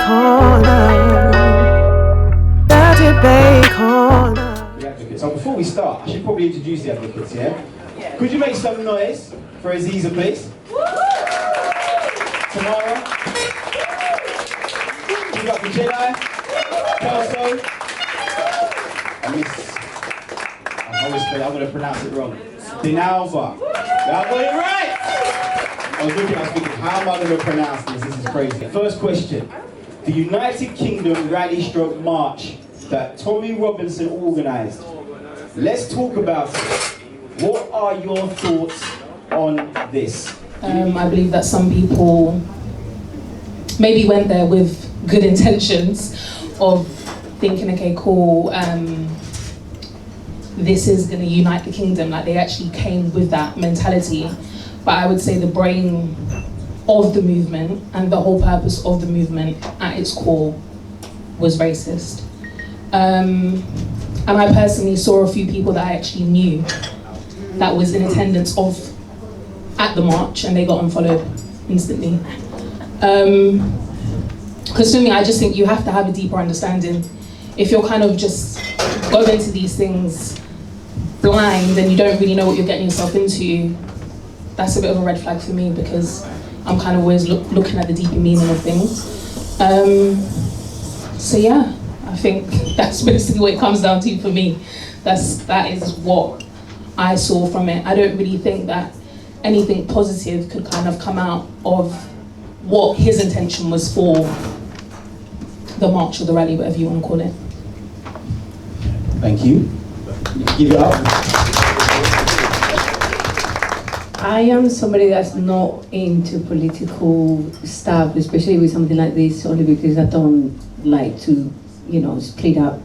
So before we start, I should probably introduce the advocates, yeah? Could you make some noise for AZIZA, please? Tamara? You got the Jedi? KELSO? I'm going to pronounce it wrong. DINALVA. Y'all got it right! I was thinking, how am I going to pronounce this? This is crazy. First question. The United Kingdom rally stroke march that Tommy Robinson organised. Let's talk about it. What are your thoughts on this? I believe that some people maybe went there with good intentions of thinking, okay, cool, this is going to unite the kingdom. Like, they actually came with that mentality. But I would say the brain of the movement and the whole purpose of the movement at its core was racist. And I personally saw a few people that I actually knew that was in attendance at the march, and they got unfollowed instantly. Because for me, I just think you have to have a deeper understanding. If you're kind of just going into these things blind and you don't really know what you're getting yourself into, that's a bit of a red flag for me, because I'm kind of always looking at the deeper meaning of things. So yeah, I think that's basically what it comes down to for me. That is what I saw from it. I don't really think that anything positive could kind of come out of what his intention was for the march or the rally, whatever you want to call it. Thank you. Give it up. I am somebody that's not into political stuff, especially with something like this, only because I don't like to, split up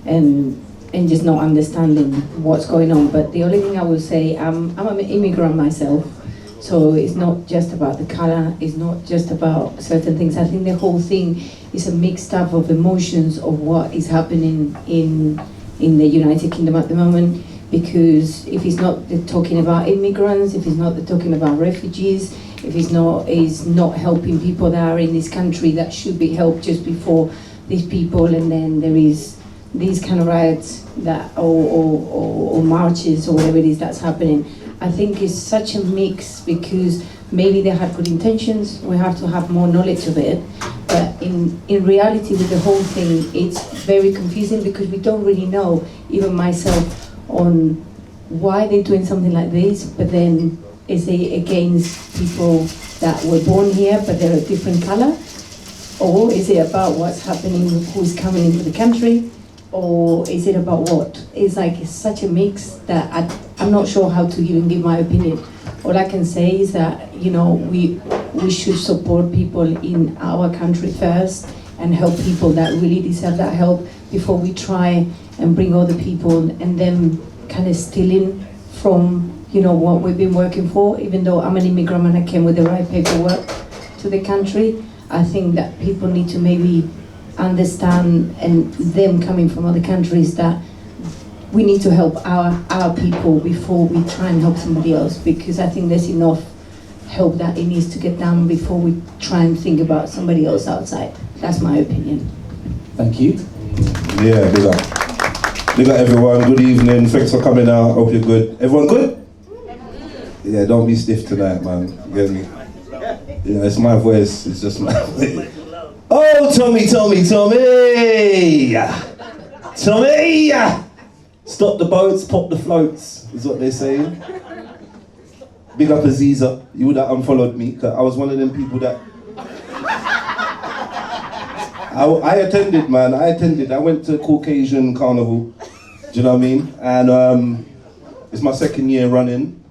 and just not understanding what's going on. But the only thing I will say, I'm an immigrant myself, so it's not just about the color, it's not just about certain things. I think the whole thing is a mixed up of emotions of what is happening in the United Kingdom at the moment. Because if he's not talking about immigrants, if he's not talking about refugees, if he's not helping people that are in this country that should be helped just before these people, and then there is these kind of riots that or marches or whatever it is that's happening. I think it's such a mix, because maybe they had good intentions, we have to have more knowledge of it, but in reality with the whole thing, it's very confusing, because we don't really know, even myself, on why they're doing something like this. But then, is it against people that were born here but they're a different color? Or is it about what's happening, who's coming into the country? Or is it about what? It's such a mix that I'm not sure how to even give my opinion. All I can say is that, we should support people in our country first and help people that really deserve that help before we try and bring other people and them kind of stealing from, what we've been working for. Even though I'm an immigrant and I came with the right paperwork to the country, I think that people need to maybe understand, and them coming from other countries, that we need to help our people before we try and help somebody else, because I think there's enough help that it needs to get done before we try and think about somebody else outside. That's my opinion. Thank you. Yeah, big up. Big up everyone, good evening, thanks for coming out, hope you're good. Everyone good? Yeah, don't be stiff tonight, man, you get me? Yeah, it's my voice, it's just my voice. Oh, Tommy! Stop the boats, pop the floats, is what they're saying. Big up AZIZA, you would have unfollowed me, because I was one of them people that... I attended, man. I went to Caucasian Carnival, do you know what I mean? And it's my second year running.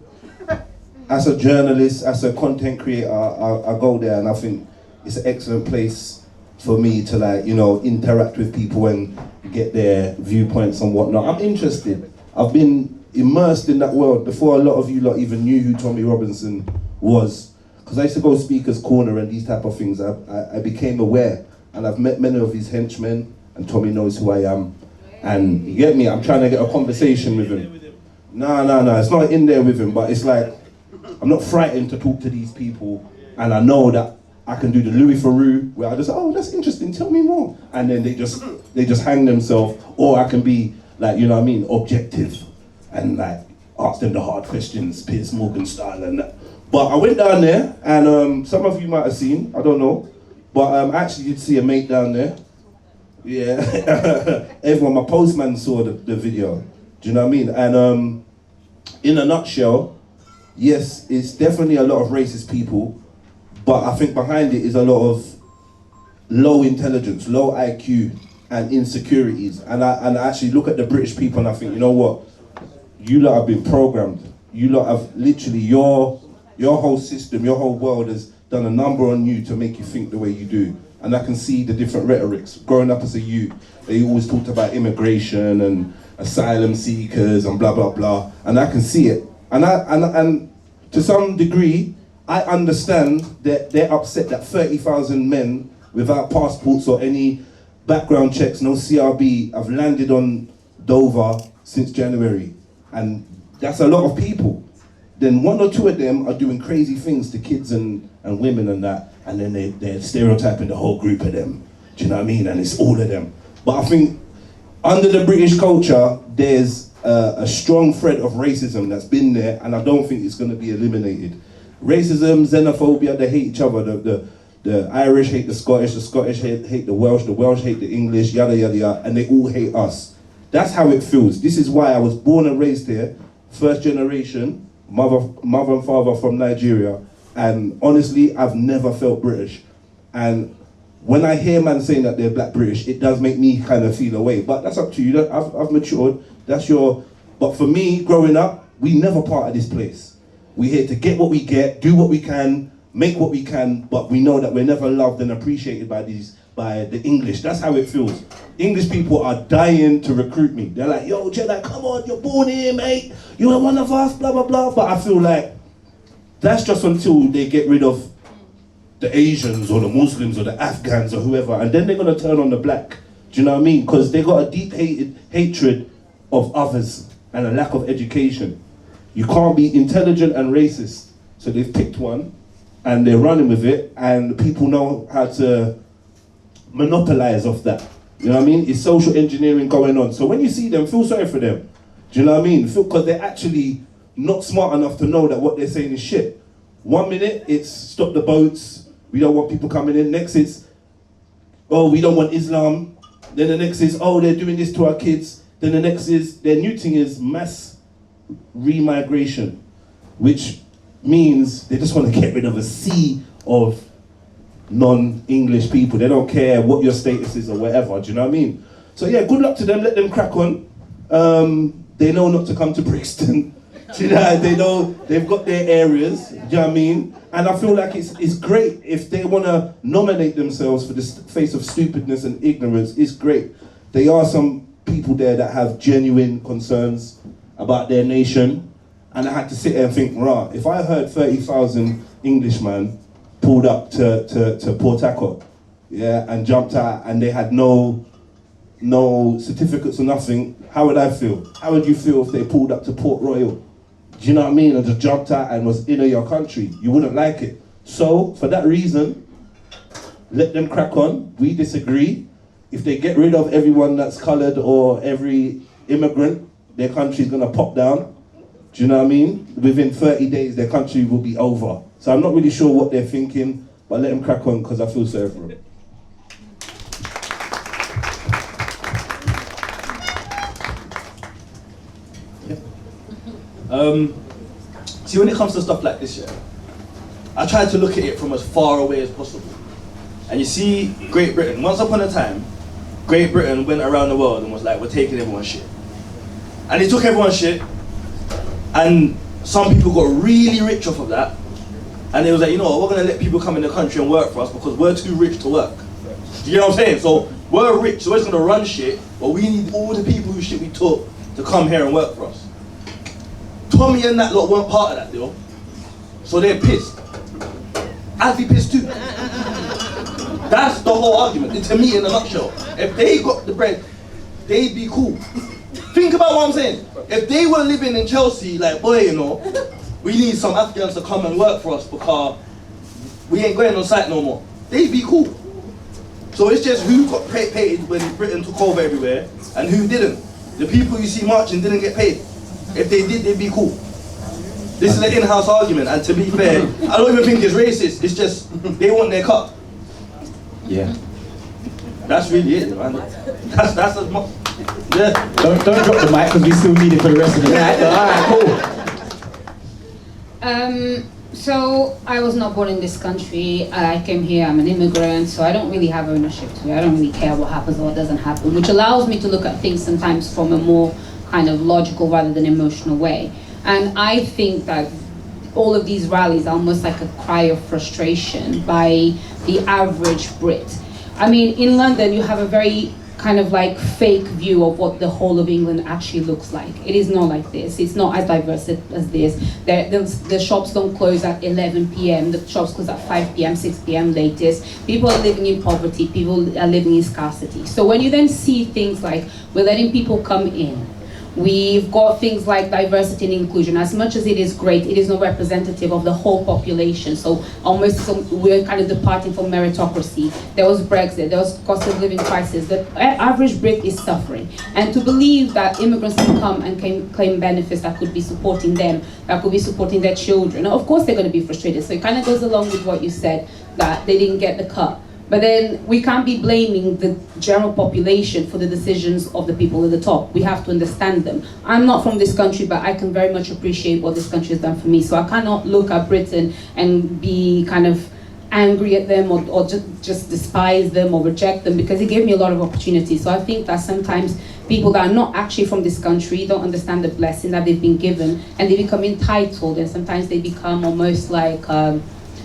As a journalist, as a content creator, I go there, and I think it's an excellent place for me to interact with people and get their viewpoints and whatnot. I'm interested. I've been immersed in that world before a lot of you lot even knew who Tommy Robinson was. Because I used to go Speaker's Corner and these type of things. I became aware. And I've met many of his henchmen, and Tommy knows who I am. And you get me, I'm trying to get a conversation with him. No, it's not in there with him, but it's like, I'm not frightened to talk to these people, and I know that I can do the Louis Theroux, where I just, oh, that's interesting, tell me more. And then they just hang themselves. Or I can be like, you know what I mean, objective and like ask them the hard questions, Piers Morgan style and that. But I went down there, and some of you might have seen, I don't know, but I actually did see a mate down there. Yeah, everyone, my postman saw the video. Do you know what I mean? And in a nutshell, yes, it's definitely a lot of racist people, but I think behind it is a lot of low intelligence, low IQ, and insecurities. And I actually look at the British people and I think, you know what? You lot have been programmed. You lot have literally, your whole system, your whole world has done a number on you to make you think the way you do. And I can see the different rhetorics. Growing up as a youth, they always talked about immigration and asylum seekers and blah, blah, blah. And I can see it. And to some degree, I understand that they're upset that 30,000 men without passports or any background checks, no CRB, have landed on Dover since January. And that's a lot of people. Then one or two of them are doing crazy things to kids and women and that, and then they're stereotyping the whole group of them. Do you know what I mean? And it's all of them. But I think under the British culture, there's a strong thread of racism that's been there, and I don't think it's going to be eliminated. Racism, xenophobia, they hate each other. The Irish hate the Scottish hate the Welsh hate the English, yada, yada, yada, and they all hate us. That's how it feels. This is why I was born and raised here, first generation, mother and father from Nigeria, and honestly, I've never felt British. And when I hear man saying that they're black British, it does make me kind of feel away. But that's up to you. I've matured. That's your. But for me, growing up, we never part of this place. We're here to get what we get, do what we can, make what we can, but we know that we're never loved and appreciated by the English. That's how it feels. English people are dying to recruit me. They're like, yo, Jedi, come on, you're born here, mate. You're one of us, blah, blah, blah. But I feel like that's just until they get rid of the Asians or the Muslims or the Afghans or whoever, and then they're gonna turn on the black. Do you know what I mean? Because they got a deep hatred of others and a lack of education. You can't be intelligent and racist. So they've picked one and they're running with it, and people know how to monopolize off that. You know what I mean? It's social engineering going on. So when you see them, feel sorry for them. Do you know what I mean? Because they're actually not smart enough to know that what they're saying is shit. 1 minute, it's stop the boats, we don't want people coming in. Next it's, oh, we don't want Islam. Then the next is, oh, they're doing this to our kids. Then the next is, their new thing is mass remigration, which means they just want to get rid of a sea of non-English people. They don't care what your status is or whatever, do you know what I mean? So yeah, good luck to them, let them crack on. They know not to come to Brixton. Do you know, they know they've got their areas, do you know what I mean? And I feel like it's great if they want to nominate themselves for the face of stupidness and ignorance. It's great. There are some people there that have genuine concerns about their nation, and I had to sit there and think, rah, if I heard 30,000 Englishmen pulled up to Port Harcourt, yeah, and jumped out, and they had no certificates or nothing, how would I feel? How would you feel if they pulled up to Port Royal? Do you know what I mean? And just jumped out and was in your country. You wouldn't like it. So, for that reason, let them crack on. We disagree. If they get rid of everyone that's coloured or every immigrant, their country's gonna pop down. Do you know what I mean? Within 30 days, their country will be over. So I'm not really sure what they're thinking, but let them crack on because I feel sorry for them. See, when it comes to stuff like this, yeah, I try to look at it from as far away as possible. And you see, Great Britain, once upon a time, Great Britain went around the world and was like, we're taking everyone's shit. And they took everyone's shit, and some people got really rich off of that. And they was like, you know what, we're gonna let people come in the country and work for us because we're too rich to work. Do you know what I'm saying? So we're rich, so we're just gonna run shit, but we need all the people whose shit we took to come here and work for us. Tommy and that lot weren't part of that deal, so they're pissed. I'd be pissed too. That's the whole argument, to me in a nutshell. If they got the bread, they'd be cool. Think about what I'm saying. If they were living in Chelsea, like, boy, you know, we need some Afghans to come and work for us because we ain't going on site no more. They'd be cool. So it's just who got paid when Britain took over everywhere and who didn't. The people you see marching didn't get paid. If they did, they'd be cool. This is an in-house argument, and to be fair, I don't even think it's racist. It's just they want their cut. Yeah. That's really it, man. That's as much. Yeah. Don't drop the mic because we still need it for the rest of the night. Alright, cool. So I was not born in this country. I came here, I'm an immigrant, so I don't really have ownership to it. I don't really care what happens or what doesn't happen, which allows me to look at things sometimes from a more kind of logical rather than emotional way. And I think that all of these rallies are almost like a cry of frustration by the average Brit. I mean, in London, you have a very kind of like fake view of what the whole of England actually looks like. It is not like this. It's not as diverse as this. The shops don't close at 11 p.m. The shops close at 5 p.m., 6 p.m. latest. People are living in poverty. People are living in scarcity. So when you then see things like we're letting people come in, we've got things like diversity and inclusion. As much as it is great, it is not representative of the whole population. So we're kind of departing from meritocracy. There was Brexit, there was cost of living crisis. The average Brit is suffering. And to believe that immigrants can come and claim benefits that could be supporting them, that could be supporting their children, of course they're going to be frustrated. So it kind of goes along with what you said, that they didn't get the cut. But then we can't be blaming the general population for the decisions of the people at the top. We have to understand them. I'm not from this country, but I can very much appreciate what this country has done for me. So I cannot look at Britain and be kind of angry at them or just despise them or reject them, because it gave me a lot of opportunities. So I think that sometimes people that are not actually from this country don't understand the blessing that they've been given, and they become entitled, and sometimes they become almost like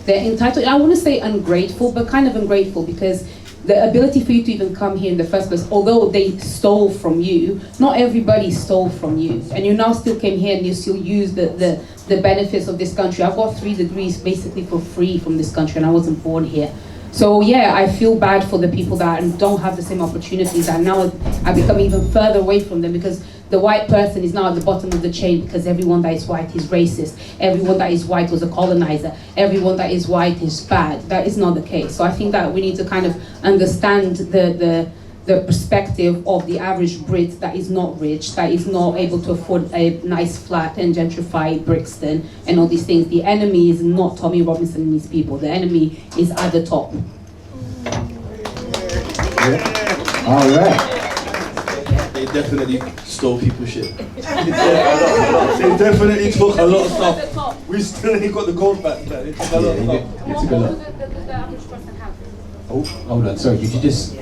they're entitled. I want to say ungrateful, but kind of ungrateful, because the ability for you to even come here in the first place, although they stole from you, not everybody stole from you. And you now still came here and you still use the benefits of this country. I've got 3 degrees basically for free from this country, and I wasn't born here. So yeah, I feel bad for the people that don't have the same opportunities, and now I become even further away from them, because the white person is now at the bottom of the chain, because everyone that is white is racist. Everyone that is white was a colonizer. Everyone that is white is bad. That is not the case. So I think that we need to kind of understand the perspective of the average Brit that is not rich, that is not able to afford a nice flat and gentrify Brixton and all these things. The enemy is not Tommy Robinson and his people. The enemy is at the top. Yeah. All right. They definitely stole people's shit. They definitely took a lot of stuff. We still ain't got the gold back. They took a lot of stuff. You took a lot. Oh, hold on. Sorry, could you just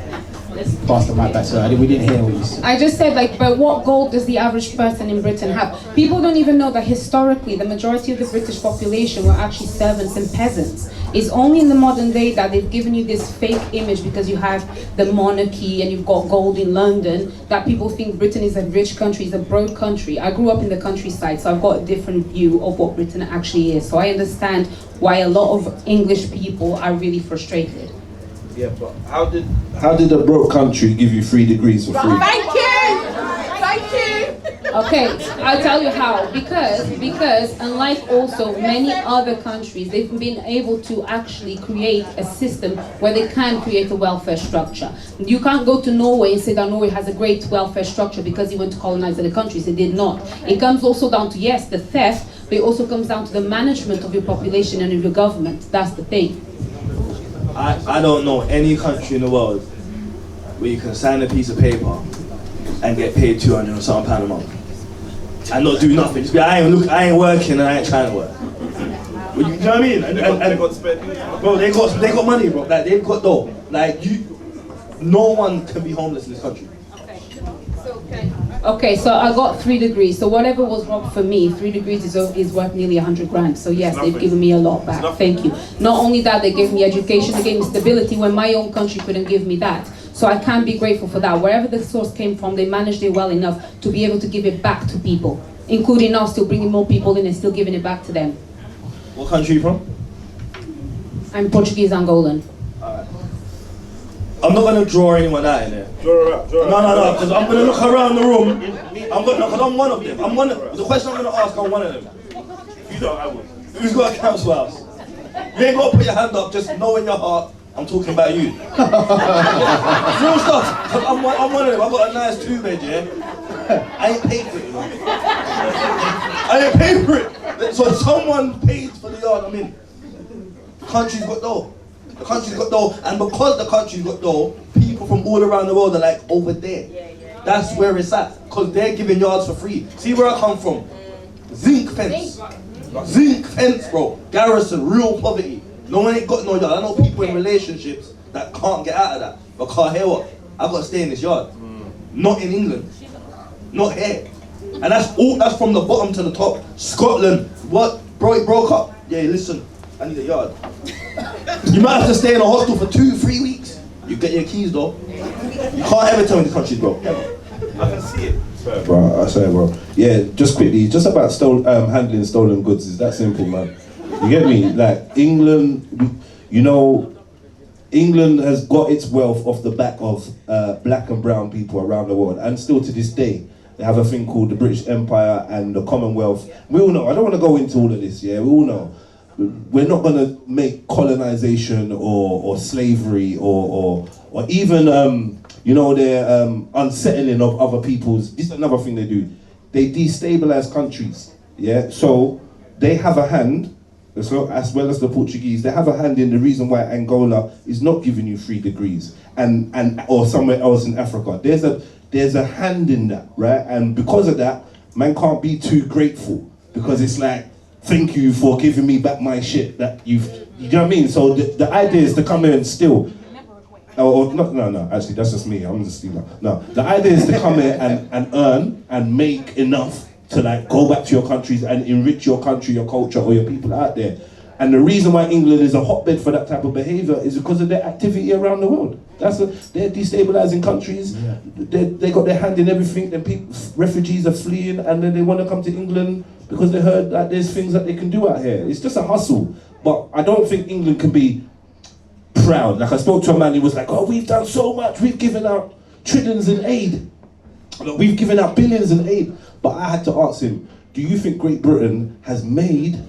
pass the mic back? Sorry, we didn't hear what you said. I just said, like, but what gold does the average person in Britain have? People don't even know that historically the majority of the British population were actually servants and peasants. It's only in the modern day that they've given you this fake image, because you have the monarchy and you've got gold in London, that people think Britain is a rich country, it's a broke country. I grew up in the countryside, so I've got a different view of what Britain actually is. So I understand why a lot of English people are really frustrated. Yeah, but how did a broke country give you 3 degrees for free? Thank you! Thank you! Okay, I'll tell you how. Because unlike also many other countries, they've been able to actually create a system where they can create a welfare structure. You can't go to Norway and say that Norway has a great welfare structure because he went to colonize other countries. It did not. It comes also down to, yes, the theft, but it also comes down to the management of your population and of your government. That's the thing. I don't know any country in the world where you can sign a piece of paper and get paid £200 and something a month and not do nothing. Just be, I ain't working and I ain't trying to work. Well, you know what I mean? And they got spare, bro. They got money, bro. Like they've got dough. Like no one can be homeless in this country. Okay, so I got 3 degrees. So whatever was wrong for me, 3 degrees is worth nearly 100 grand. So yes, they've given me a lot back. Thank you. Not only that, they gave me education, they gave me stability when my own country couldn't give me that. So I can be grateful for that. Wherever the source came from, they managed it well enough to be able to give it back to people, including now still bringing more people in and still giving it back to them. What country are you from? I'm Portuguese Angolan. I'm not going to draw anyone out in there. No, because I'm going to look around the room. Because I'm one of them. The question I'm going to ask, I'm one of them. You don't, I would. Who's got a council house? You ain't got to put your hand up, just know in your heart, I'm talking about you. Real stuff, because I'm one of them, I've got a nice 2-bed, yeah? I ain't paid for it, you know. I ain't paid for it. So someone paid for the yard I'm in. The country's got dough. The country's got dough, and because the country's got dough, people from all around the world are like, over there. That's where it's at, because they're giving yards for free. See where I come from? Zinc fence. Zinc fence, bro. Garrison, real poverty. No one ain't got no yard. I know people in relationships that can't get out of that. But can't hear what? I've got to stay in this yard. Not in England. Not here. And that's from the bottom to the top. Scotland, what? Bro, it broke up. Yeah, listen, I need a yard. You might have to stay in a hostel for 2-3 weeks. You get your keys though. You can't ever tell me this country's broke. I can see it. Bro, I say, bro. Yeah, just quickly, just about handling stolen goods. Is that simple, man? You get me? Like England, you know, England has got its wealth off the back of black and brown people around the world, and still to this day, they have a thing called the British Empire and the Commonwealth. We all know. I don't want to go into all of this. Yeah, we all know. We're not going to make colonization or slavery or even you know, their unsettling of other people's. This is another thing they do. They destabilize countries. Yeah, so they have a hand, as well as the Portuguese. They have a hand in the reason why Angola is not giving you 3 degrees, and or somewhere else in Africa. There's a hand in that, right? And because of that, man can't be too grateful, because it's like, thank you for giving me back my shit that you know what I mean? So the idea is to come here and steal. No, actually that's just me, I'm just stealing. No, the idea is to come here and earn and make enough to like go back to your countries and enrich your country, your culture, or your people out there. And the reason why England is a hotbed for that type of behavior is because of their activity around the world. They're destabilizing countries. Yeah. They got their hand in everything. Then refugees are fleeing, and then they want to come to England because they heard that there's things that they can do out here. It's just a hustle. But I don't think England can be proud. Like I spoke to a man who was like, "Oh, we've done so much. We've given out trillions in aid. We've given out billions in aid." But I had to ask him, "Do you think Great Britain has made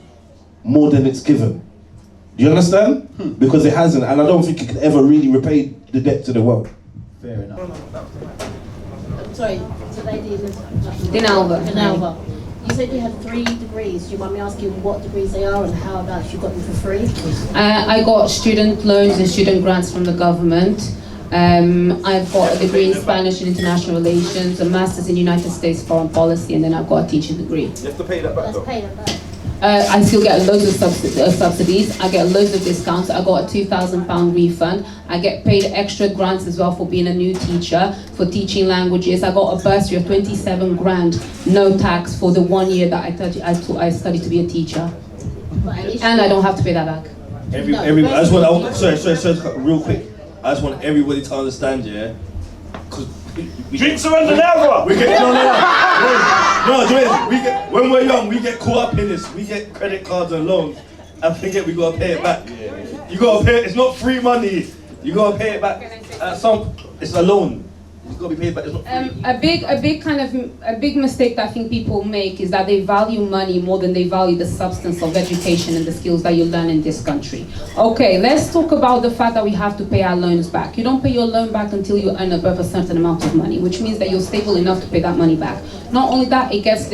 more than it's given?" Do you understand? Because it hasn't, and I don't think it can ever really repay the debt to the world. Fair enough. Sorry, so lady was DINALVA. You said you had 3 degrees. Do you mind me asking what degrees they are and how about you got them for free? I got student loans and student grants from the government. I've got a degree in Spanish and International Relations, a master's in United States Foreign Policy, and then I've got a teaching degree. You have to pay that back though. Let's pay them back. I still get loads of subsidies. I get loads of discounts. I got a £2,000 refund. I get paid extra grants as well for being a new teacher, for teaching languages. I got a bursary of 27 grand, no tax, for the 1 year that I studied to be a teacher. And I don't have to pay that back. I just want, sorry, real quick. I just want everybody to understand, yeah? Drinks are under never! When we're young, we get caught up in this. We get credit cards and loans and forget we gotta pay it back. You gotta pay it, it's not free money. You gotta pay it back. It's a loan. It's gotta be paid back, it's not free. A big mistake that I think people make is that they value money more than they value the substance of education and the skills that you learn in this country. Okay, let's talk about the fact that we have to pay our loans back. You don't pay your loan back until you earn above a certain amount of money, which means that you're stable enough to pay that money back. Not only that, it gets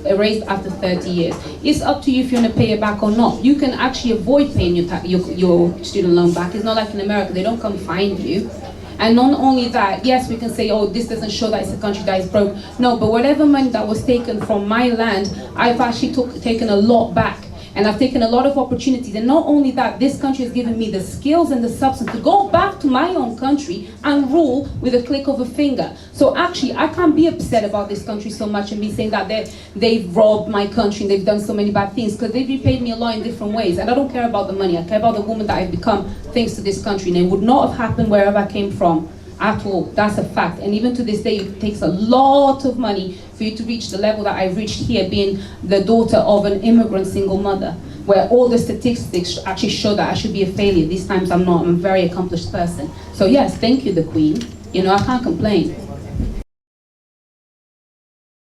erased after 30 years. It's up to you if you want to pay it back or not. You can actually avoid paying your student loan back. It's not like in America, they don't come find you. And not only that, yes, we can say, oh, this doesn't show that it's a country that is broke. No, but whatever money that was taken from my land, I've actually taken a lot back. And I've taken a lot of opportunities. And not only that, this country has given me the skills and the substance to go back to my own country and rule with a click of a finger. So actually, I can't be upset about this country so much and be saying that they've robbed my country and they've done so many bad things, because they've repaid me a lot in different ways. And I don't care about the money. I care about the woman that I've become thanks to this country. And it would not have happened wherever I came from at all. That's a fact. And even to this day, it takes a lot of money for you to reach the level that I've reached here, being the daughter of an immigrant single mother, where all the statistics actually show that I should be a failure. These times I'm not. I'm a very accomplished person. So yes, thank you, the Queen. You know, I can't complain.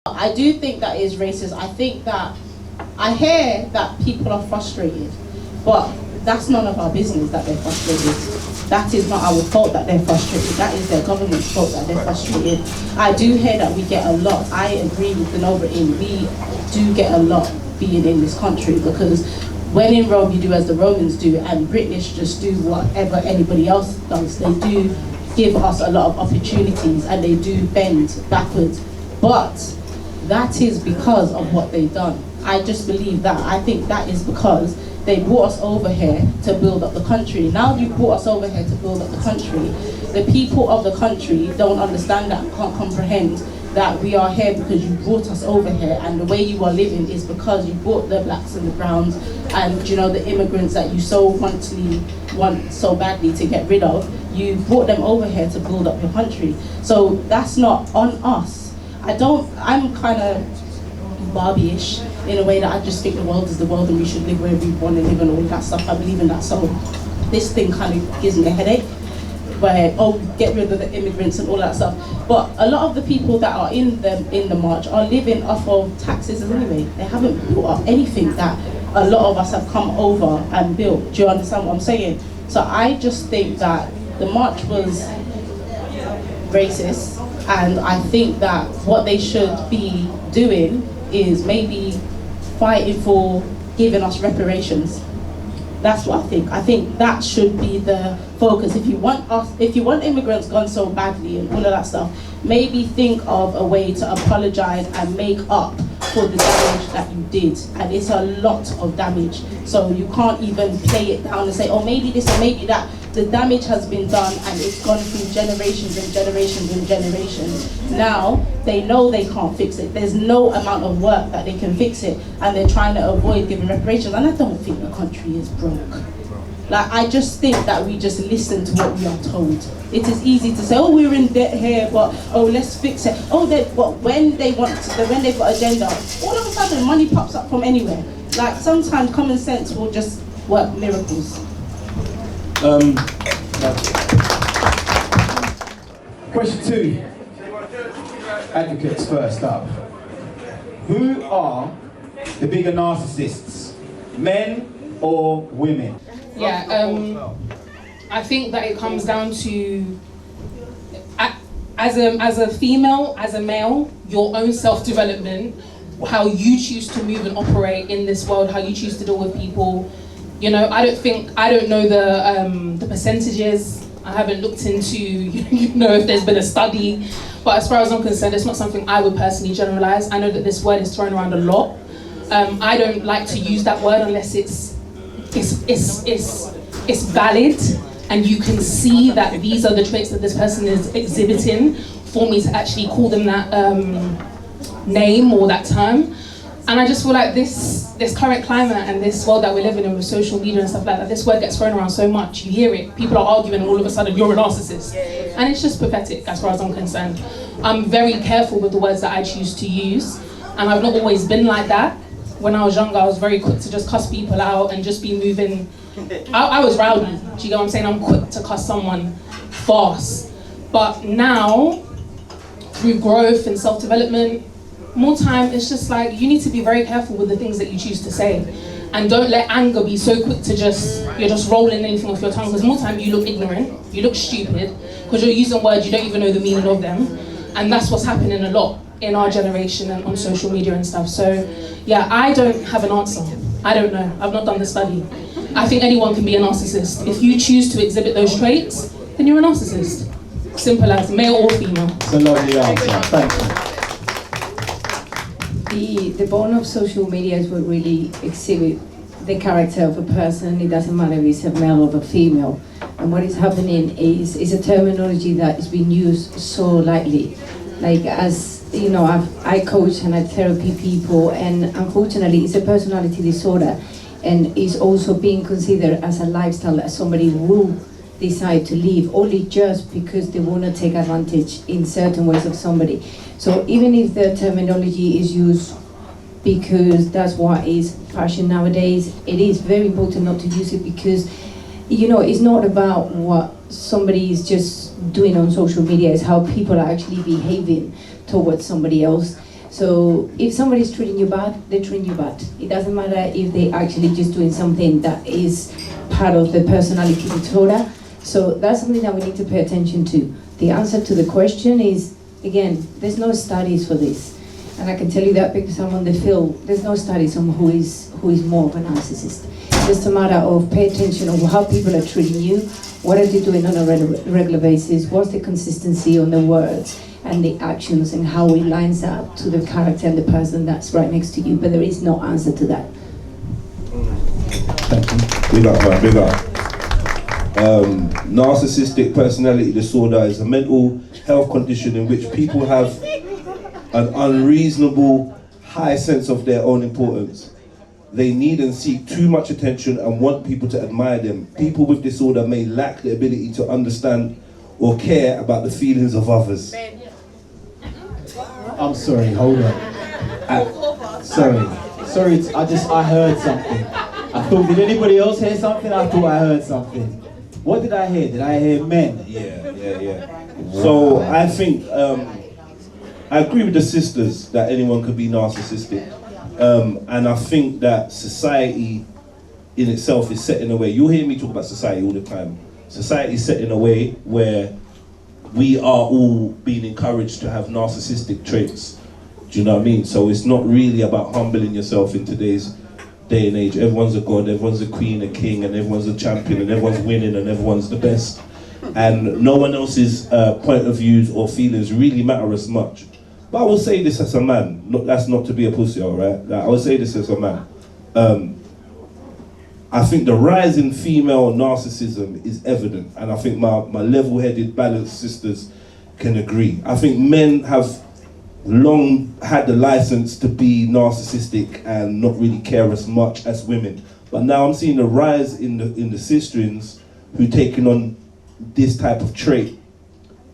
I do think that is racist. I think that I hear that people are frustrated, but that's none of our business that they're frustrated. That is not our fault that they're frustrated. That is their government's fault that they're frustrated. I do hear that we get a lot. I agree with DINALVA we do get a lot being in this country, because when in Rome you do as the Romans do, and British just do whatever anybody else does. They do give us a lot of opportunities and they do bend backwards. But that is because of what they've done. I just believe that. I think that is because they brought us over here to build up the country. Now you've brought us over here to build up the country. The people of the country don't understand that, can't comprehend that we are here because you brought us over here, and the way you are living is because you brought the blacks and the browns and, you know, the immigrants that you so want so badly to get rid of. You brought them over here to build up your country. So that's not on us. I'm kind of Barbie-ish in a way that I just think the world is the world and we should live where we want to live and all that stuff. I believe in that. So this thing kind of gives me a headache, where, oh, get rid of the immigrants and all that stuff. But a lot of the people that are in the march are living off of taxes anyway. They haven't built up anything that a lot of us have come over and built. Do you understand what I'm saying? So I just think that the march was racist, and I think that what they should be doing is maybe fighting for giving us reparations. That's what I think. I think that should be the focus. If you want immigrants gone so badly and all of that stuff, maybe think of a way to apologize and make up for the damage that you did. And it's a lot of damage. So you can't even play it down and say, oh, maybe this or maybe that. The damage has been done and it's gone through generations and generations and generations. Now, they know they can't fix it. There's no amount of work that they can fix it, and they're trying to avoid giving reparations. And I don't think the country is broke. Like, I just think that we just listen to what we are told. It is easy to say, oh, we're in debt here, but oh, let's fix it. Oh, when they've got agenda, all of a sudden money pops up from anywhere. Like, sometimes common sense will just work miracles. Question 2. Advocates first up. Who are the bigger narcissists, men or women? Yeah, I think that it comes down to, as a female, as a male, your own self-development, how you choose to move and operate in this world, how you choose to deal with people. You know, I don't know the percentages. I haven't looked into, you know, if there's been a study. But as far as I'm concerned, it's not something I would personally generalize. I know that this word is thrown around a lot. I don't like to use that word unless it's valid and you can see that these are the traits that this person is exhibiting for me to actually call them that name or that term. And I just feel like this current climate and this world that we're living in with social media and stuff like that, this word gets thrown around so much. You hear it, people are arguing, and all of a sudden you're a narcissist. And it's just pathetic as far as I'm concerned. I'm very careful with the words that I choose to use, and I've not always been like that. When I was younger, I was very quick to just cuss people out and just be moving. I was rowdy, do you get what I'm saying? I'm quick to cuss someone fast. But now, through growth and self-development, more time, it's just like, you need to be very careful with the things that you choose to say. And don't let anger be so quick to you're just rolling anything off your tongue, because more time you look ignorant, you look stupid, because you're using words you don't even know the meaning of them. And that's what's happening a lot in our generation and on social media and stuff. So yeah, I don't have an answer. I don't know, I've not done the study. I think anyone can be a narcissist. If you choose to exhibit those traits, then you're a narcissist. Simple as, male or female. It's a lovely answer, thank you. The bone of social media is what really exhibit the character of a person. It doesn't matter if it's a male or a female. And what is happening is a terminology that is being used so lightly. Like, as you know, I coach and I therapy people, and unfortunately it's a personality disorder, and is also being considered as a lifestyle that somebody will decide to live only just because they want to take advantage in certain ways of somebody. So even if the terminology is used because that's what is fashion nowadays, it is very important not to use it, because, you know, it's not about what somebody is just doing on social media, it's how people are actually behaving towards somebody else. So if somebody's treating you bad, they treat you bad. It doesn't matter if they actually just doing something that is part of the personality disorder. So that's something that we need to pay attention to. The answer to the question is, again, there's no studies for this. And I can tell you that because I'm on the field, there's no studies on who is more of a narcissist. It's just a matter of pay attention of how people are treating you, what are they doing on a regular basis, what's the consistency on the words and the actions and how it lines up to the character and the person that's right next to you. But there is no answer to that. Big up, man, big up. Narcissistic personality disorder is a mental health condition in which people have an unreasonable high sense of their own importance. They need and seek too much attention and want people to admire them. People with disorder may lack the ability to understand or care about the feelings of others. I'm sorry, hold on. Sorry, I heard something. I thought, did anybody else hear something? I thought I heard something. What did I hear? Did I hear men? Yeah. So I think, I agree with the sisters that anyone could be narcissistic. And I think that society in itself is set in a way, you'll hear me talk about society all the time. Society is set in a way where we are all being encouraged to have narcissistic traits. Do you know what I mean? So it's not really about humbling yourself in today's day and age. Everyone's a god, everyone's a queen, a king, and everyone's a champion, and everyone's winning, and everyone's the best. And no one else's point of views or feelings really matter as much. But I will say this as a man, that's not to be a pussy, alright? I will say this as a man. I think the rise in female narcissism is evident, and I think my level-headed, balanced sisters can agree. I think men have long had the license to be narcissistic and not really care as much as women. But now I'm seeing a rise in the sisterins who taking on this type of trait,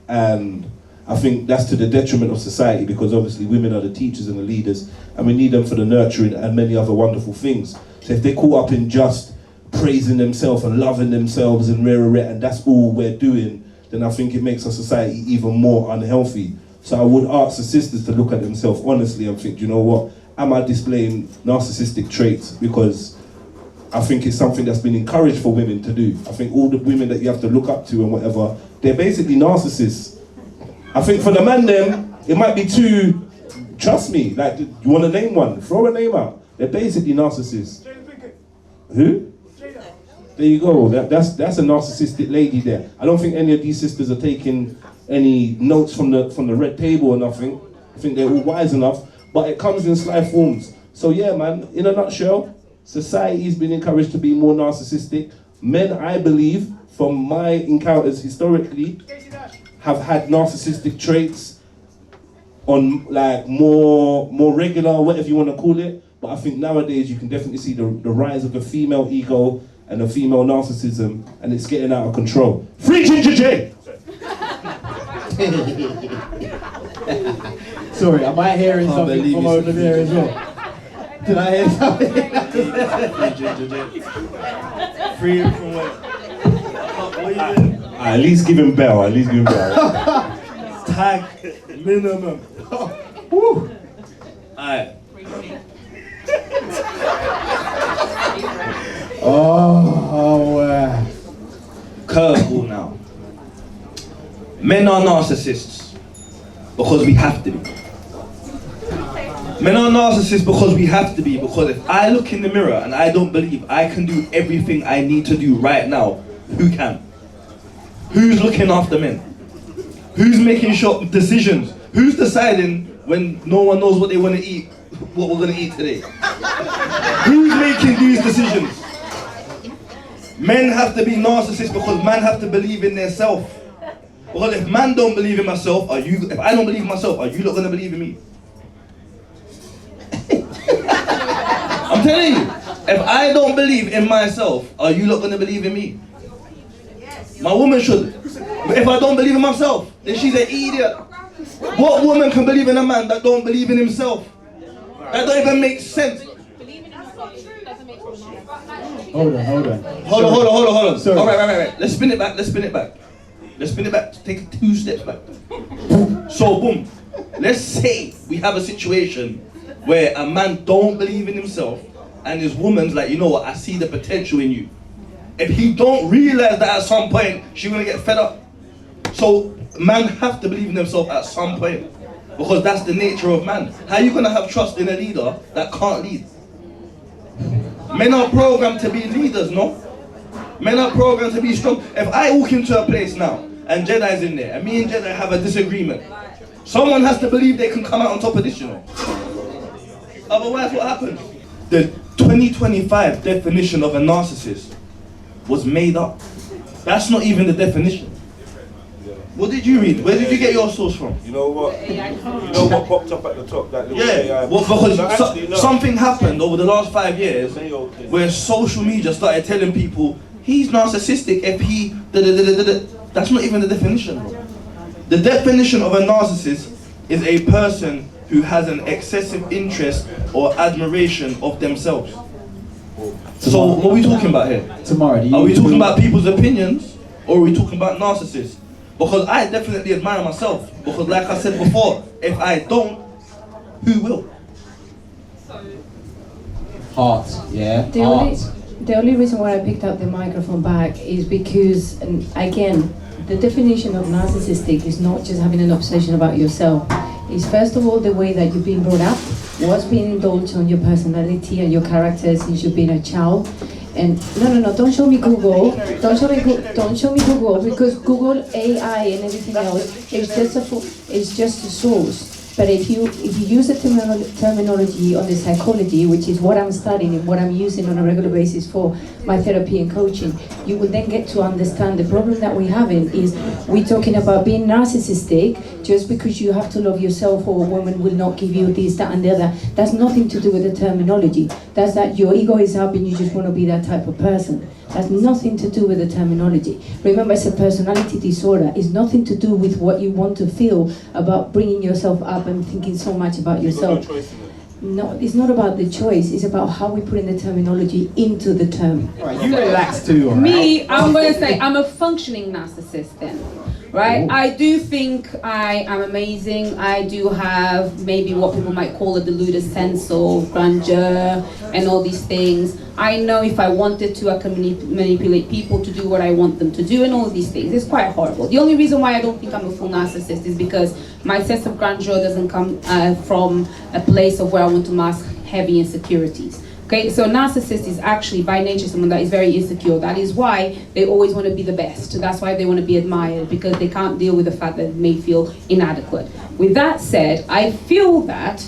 and I think that's to the detriment of society, because obviously women are the teachers and the leaders, and we need them for the nurturing and many other wonderful things. So if they're caught up in just praising themselves and loving themselves and and that's all we're doing, then I think it makes our society even more unhealthy. So I would ask the sisters to look at themselves honestly and think, you know what, am I displaying narcissistic traits? Because I think it's something that's been encouraged for women to do. I think all the women that you have to look up to and whatever, they're basically narcissists. I think for the man them, it might be too, trust me, like, you want to name one? Throw a name out. They're basically narcissists. Who? There you go, that's a narcissistic lady there. I don't think any of these sisters are taking any notes from the red table or nothing. I think they're all wise enough, but it comes in sly forms. So yeah, man, in a nutshell, society's been encouraged to be more narcissistic. Men, I believe, from my encounters historically, have had narcissistic traits on like more regular, whatever you want to call it. But I think nowadays you can definitely see the rise of the female ego and the female narcissism, and it's getting out of control. Free Ginger J! Sorry, am I hearing something from over there as well? Did I hear something? Free from what you doing? At least give him bell, Tag minimum. Woo. Alright. Oh, Curveball now. Men are narcissists because we have to be. Men are narcissists because we have to be, because if I look in the mirror and I don't believe I can do everything I need to do right now, who can? Who's looking after men? Who's making sure decisions? Who's deciding when no one knows what they want to eat, what we're going to eat today? Who's making these decisions? Men have to be narcissists because men have to believe in their self. Because if man don't believe in myself, if I don't believe in myself, are you not going to believe in me? I'm telling you, if I don't believe in myself, are you not going to believe in me? My woman should. But if I don't believe in myself, then she's an idiot. What woman can believe in a man that don't believe in himself? That don't even make sense. Hold on. Hold on. Sorry. All right. Let's spin it back. Take 2 steps back. So boom. Let's say we have a situation where a man don't believe in himself and his woman's like, you know what, I see the potential in you. if he don't realize that at some point she's gonna get fed up. So man have to believe in themselves at some point, because that's the nature of man. How are you gonna have trust in a leader that can't lead? Men are programmed to be leaders, no? Men are programmed to be strong. If I walk into a place now and Jedi's in there and me and Jedi have a disagreement, someone has to believe they can come out on top of this, you know. Otherwise, what happens? The 2025 definition of a narcissist was made up. That's not even the definition. What did you read? Where did you get your source from? You know what? You know what popped up at the top? That little AI. Well, because something happened over the last 5 years where social media started telling people he's narcissistic if he That's not even the definition, bro. The definition of a narcissist is a person who has an excessive interest or admiration of themselves. So what are we talking about here? Tamara, are we talking about people's opinions, or are we talking about narcissists? Because I definitely admire myself. Because like I said before, if I don't, who will? Heart, yeah. The only reason why I picked up the microphone back is because, and again, the definition of narcissistic is not just having an obsession about yourself. It's first of all the way that you've been brought up, what's been indulged on your personality and your character since you've been a child. And no, don't show me Google. Don't show me Google, because Google AI and everything else is just a source. But if you use the terminology on the psychology, which is what I'm studying and what I'm using on a regular basis for my therapy and coaching, you will then get to understand the problem that we're having is we're talking about being narcissistic just because you have to love yourself, or a woman will not give you this, that and the other. That's nothing to do with the terminology. That's that your ego is up and you just want to be that type of person. That's nothing to do with the terminology. Remember, it's a personality disorder. It's nothing to do with what you want to feel about bringing yourself up and thinking so much about yourself. No, it's not about the choice. It's about how we put in the terminology into the term. All right, you relax too, all right? Me, I'm going to say I'm a functioning narcissist then. Right? Ooh. I do think I am amazing. I do have maybe what people might call a deluded sense of grandeur and all these things. I know if I wanted to, I can manipulate people to do what I want them to do and all these things. It's quite horrible. The only reason why I don't think I'm a full narcissist is because my sense of grandeur doesn't come from a place of where I want to mask heavy insecurities. Okay, so narcissist is actually by nature someone that is very insecure. That is why they always want to be the best. That's why they want to be admired, because they can't deal with the fact that they may feel inadequate. With that said, I feel that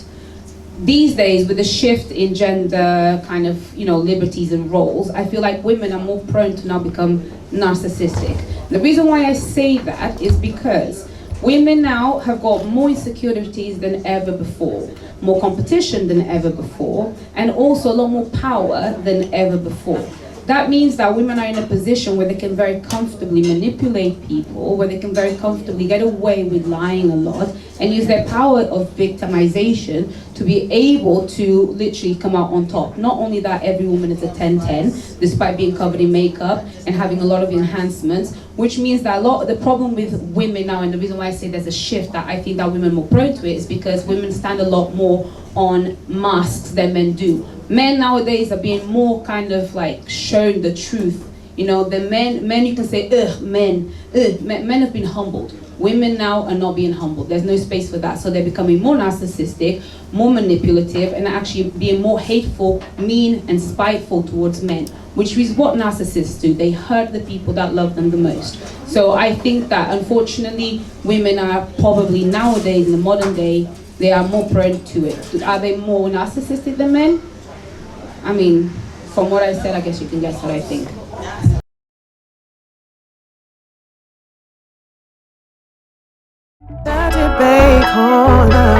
these days with the shift in gender kind of, liberties and roles, I feel like women are more prone to now become narcissistic. The reason why I say that is because women now have got more insecurities than ever before, more competition than ever before, and also a lot more power than ever before. That means that women are in a position where they can very comfortably manipulate people, where they can very comfortably get away with lying a lot and use their power of victimization to be able to literally come out on top. Not only that, every woman is a 10-10, despite being covered in makeup and having a lot of enhancements, which means that the problem with women now, and the reason why I say there's a shift that I think that women are more prone to it, is because women stand a lot more on masks than men do. Men nowadays are being more kind of like shown the truth. The men you can say, men have been humbled. Women now are not being humbled. There's no space for that. So they're becoming more narcissistic, more manipulative, and actually being more hateful, mean, and spiteful towards men, which is what narcissists do. They hurt the people that love them the most. So I think that unfortunately, women are probably nowadays, in the modern day, they are more prone to it. Are they more narcissistic than men? I mean, from what I said, I guess you can guess what I think. That debate corner.